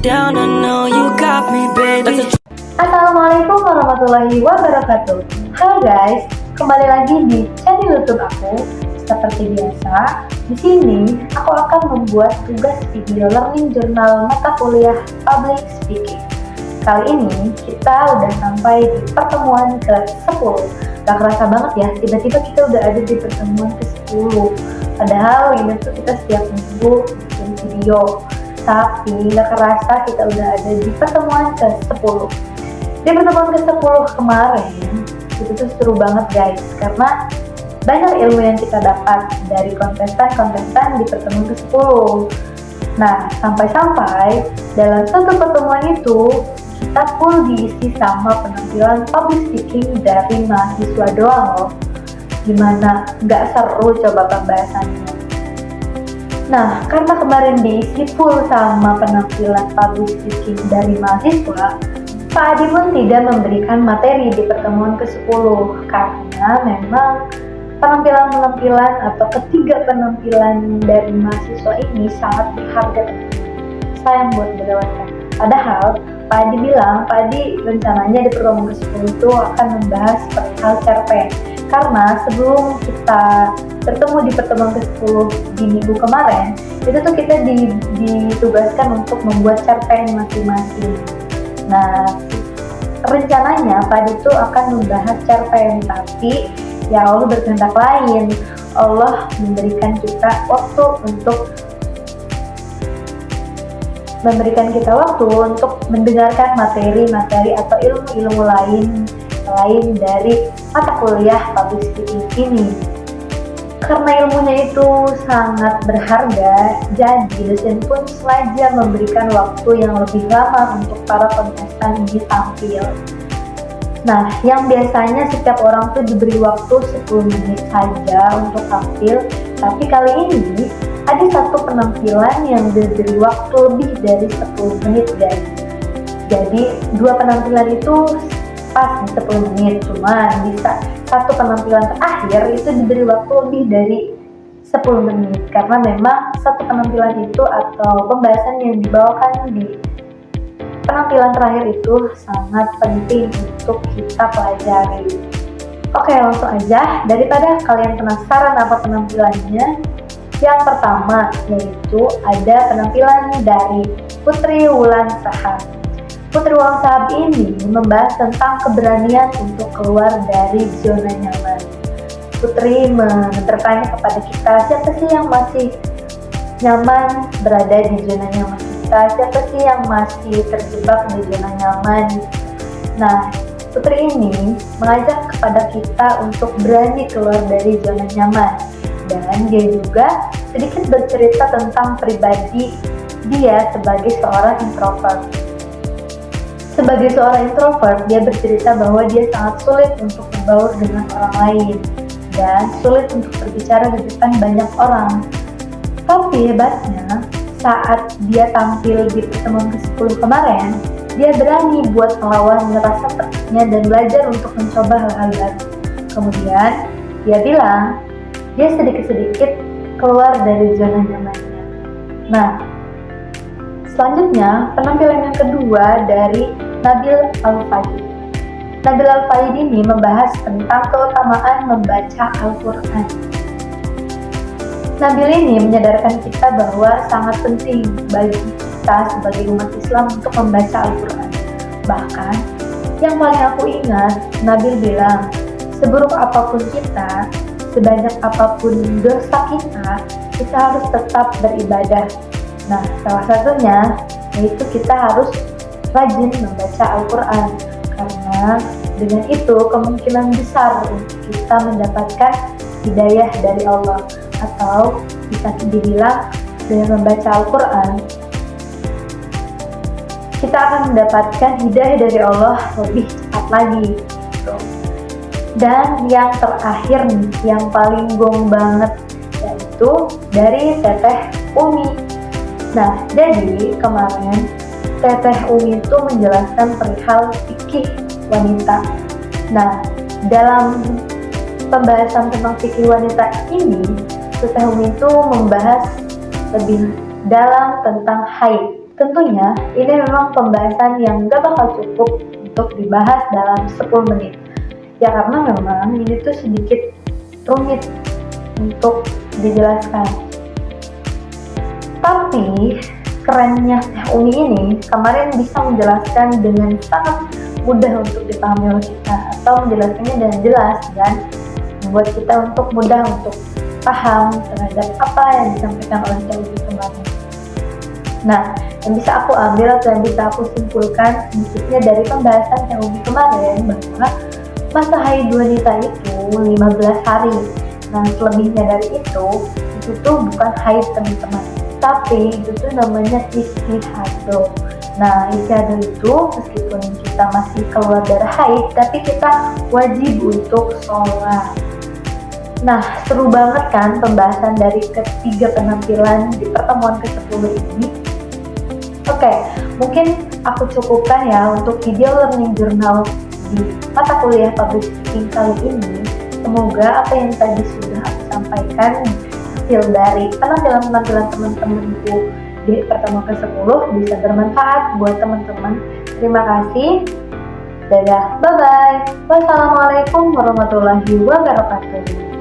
down, I know you got me, baby. Assalamualaikum warahmatullahi wabarakatuh. Halo guys, kembali lagi di channel YouTube aku. Seperti biasa, di sini aku akan membuat tugas video learning journal mata kuliah Public Speaking. Kali ini kita udah sampai di pertemuan ke-10. Gak kerasa banget ya, tiba-tiba kita udah ada di pertemuan ke-10. Padahal ini tuh kita setiap minggu bikin video, tapi gak kerasa kita udah ada di pertemuan ke-10. Di pertemuan ke-10 kemarin, itu tuh seru banget guys, karena banyak ilmu yang kita dapat dari kontestan-kontestan di pertemuan ke-10. Nah, sampai-sampai dalam satu pertemuan itu, kita full diisi sama penampilan public speaking dari mahasiswa doang loh. Gimana? Nggak seru coba pembahasannya? Nah, karena kemarin diisi full sama penampilan public speaking dari mahasiswa, Pak Adi pun tidak memberikan materi di pertemuan ke-10 karena memang penampilan-penampilan atau ketiga penampilan dari mahasiswa ini sangat berharga. Sayang buat dilewatkan. Padahal Pak Adi bilang, Pak Adi rencananya di pertemuan ke-10 itu akan membahas perihal cerpen. Karena sebelum kita bertemu di pertemuan ke-10 di minggu kemarin, itu tuh kita ditugaskan untuk membuat cerpen masing-masing. Nah, rencananya Pak Adi itu akan membahas cerpen, tapi ya Allah berkehendak lain. Allah memberikan kita waktu untuk mendengarkan materi-materi atau ilmu-ilmu lain dari mata kuliah public speaking ini. Karena ilmunya itu sangat berharga, jadi dosen pun sengaja memberikan waktu yang lebih lama untuk para kontestan ini tampil. Nah, yang biasanya setiap orang tuh diberi waktu 10 menit saja untuk tampil, tapi kali ini ada satu penampilan yang diberi waktu lebih dari 10 menit guys. Jadi dua penampilan itu pas di 10 menit, cuman bisa satu penampilan terakhir itu diberi waktu lebih dari 10 menit karena memang satu penampilan itu atau pembahasan yang dibawakan di penampilan terakhir itu sangat penting untuk kita pelajari. Oke, langsung aja, daripada kalian penasaran apa penampilannya, yang pertama yaitu ada penampilan dari Putri Wulan Sahab. Putri Wulan Sahab ini membahas tentang keberanian untuk keluar dari zona nyaman. Putri bertanya kepada kita, siapa sih yang masih nyaman berada di zona nyaman kita? Siapa sih yang masih terjebak di zona nyaman? Nah, Putri ini mengajak kepada kita untuk berani keluar dari zona nyaman. Dan dia juga sedikit bercerita tentang pribadi dia sebagai seorang introvert. Sebagai seorang introvert, dia bercerita bahwa dia sangat sulit untuk berbaur dengan orang lain dan sulit untuk berbicara di depan banyak orang. Tapi hebatnya, saat dia tampil di pertemuan ke-10 kemarin, dia berani buat melawan rasa takutnya dan belajar untuk mencoba hal-hal baru. Kemudian, dia bilang, dia sedikit-sedikit keluar dari zona nyamannya. Nah, selanjutnya penampilan yang kedua dari Nabil Al-Faid. Nabil Al-Faid ini membahas tentang keutamaan membaca Al-Quran. Nabil ini menyadarkan kita bahwa sangat penting bagi kita sebagai umat Islam untuk membaca Al-Quran. Bahkan, yang paling aku ingat, Nabil bilang, seburuk apapun kita, sebanyak apapun dosa kita harus tetap beribadah. Nah, salah satunya yaitu kita harus rajin membaca Al-Quran, karena dengan itu kemungkinan besar untuk kita mendapatkan hidayah dari Allah, atau bisa dibilang dengan membaca Al-Quran kita akan mendapatkan hidayah dari Allah lebih cepat lagi. Dan yang terakhir nih, yang paling gong banget, yaitu dari Teteh Umi. Nah, jadi kemarin Teteh Umi itu menjelaskan perihal fikih wanita. Nah, dalam pembahasan tentang fikih wanita ini, Teteh Umi itu membahas lebih dalam tentang haid. Tentunya ini memang pembahasan yang gak bakal cukup untuk dibahas dalam 10 menit. Ya karena memang ini tuh sedikit rumit untuk dijelaskan. Tapi kerennya Teh Uni ini kemarin bisa menjelaskan dengan sangat mudah untuk dipahami oleh kita, atau menjelaskannya dengan jelas dan membuat kita untuk mudah untuk paham terhadap apa yang disampaikan oleh Teh Uni kemarin. Nah, yang bisa aku ambil atau yang bisa aku simpulkan sedikitnya dari pembahasan Teh Uni kemarin bahwa masa haid wanita itu 15 hari. Nah, selebihnya dari itu tuh bukan haid teman-teman, tapi itu tuh namanya istihado. Nah, istihado itu meskipun kita masih keluar dari haid, tapi kita wajib untuk sholat. Nah, seru banget kan pembahasan dari ketiga penampilan di pertemuan ke-10 ini. Oke, mungkin aku cukupkan ya untuk video learning journal di mata kuliah public speaking kali ini. Semoga apa yang tadi sudah aku sampaikan hasil dari penampilan-penampilan teman-temanku di pertemuan ke-10 bisa bermanfaat buat teman-teman. Terima kasih. Dadah, bye-bye. Wassalamualaikum warahmatullahi wabarakatuh.